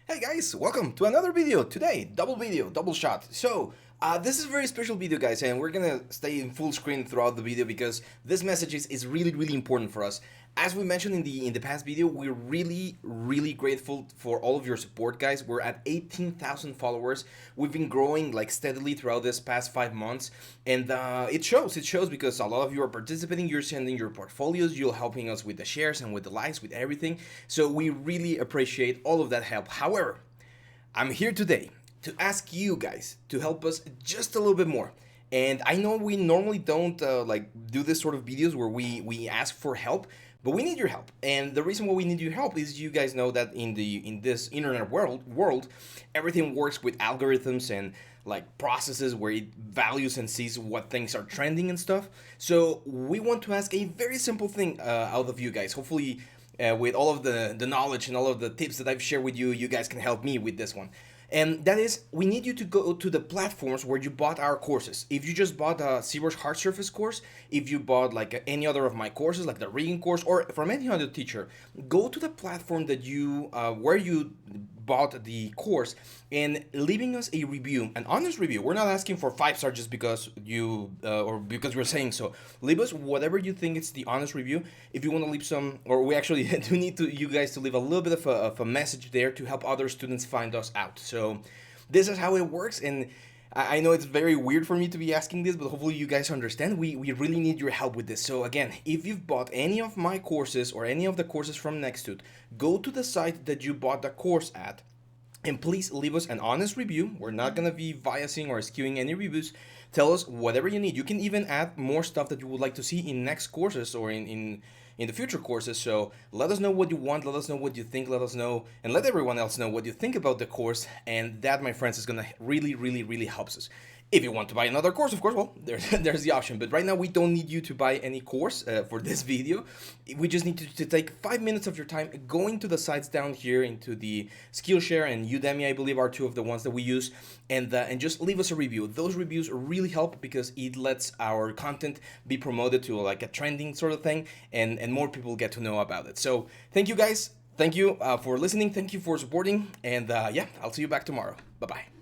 Hey guys, welcome to another video today. Double video, double shot. This is a very special video, guys, and we're gonna stay in full screen throughout the video because this message is really important for us. As we mentioned in the past video, we're really grateful for all of your support, guys. We're at 18,000 followers. We've been growing like steadily throughout this past 5 months, and it shows. It shows because a lot of you are participating. You're sending your portfolios. You're helping us with the shares and with the likes, with everything. So we really appreciate all of that help. However, I'm here today to ask you guys to help us just a little bit more. And I know we normally don't like do this sort of videos where we ask for help, but we need your help. And the reason why we need your help is you guys know that in this internet world, everything works with algorithms and like processes where it values and sees what things are trending and stuff. So we want to ask a very simple thing out of you guys. Hopefully, with all of the knowledge and all of the tips that I've shared with you, you guys can help me with this one. And that is, we need you to go to the platforms where you bought our courses. If you just bought a ZBrush Hard Surface course, if you bought like any other of my courses, like the rigging course, or from any other teacher, go to the platform that you where you bought the course and leaving us a review, an honest review. We're not asking for 5 stars just because you or because we're saying so. Leave us whatever you think it's the honest review. If you want to leave some, or we actually do need to you guys to leave a little bit of a message there to help other students find us out. So this is how it works, and I know it's very weird for me to be asking this, but hopefully you guys understand. We really need your help with this. So again, if you've bought any of my courses or any of the courses from Nexttut, go to the site that you bought the course at, and please leave us an honest review. We're not going to be biasing or skewing any reviews. Tell us whatever you need. You can even add more stuff that you would like to see in next courses or in the future courses. So let us know what you want. Let us know what you think. Let us know and let everyone else know what you think about the course. And that, my friends, is going to really helps us. If you want to buy another course, of course, well, there's the option. But right now, we don't need you to buy any course for this video. We just need to take 5 minutes of your time going to the sites down here into the Skillshare and Udemy, I believe, are two of the ones that we use. And just leave us a review. Those reviews really help because it lets our content be promoted to like a trending sort of thing. And more people get to know about it. So thank you, guys. Thank you for listening. Thank you for supporting. And yeah, I'll see you back tomorrow. Bye-bye.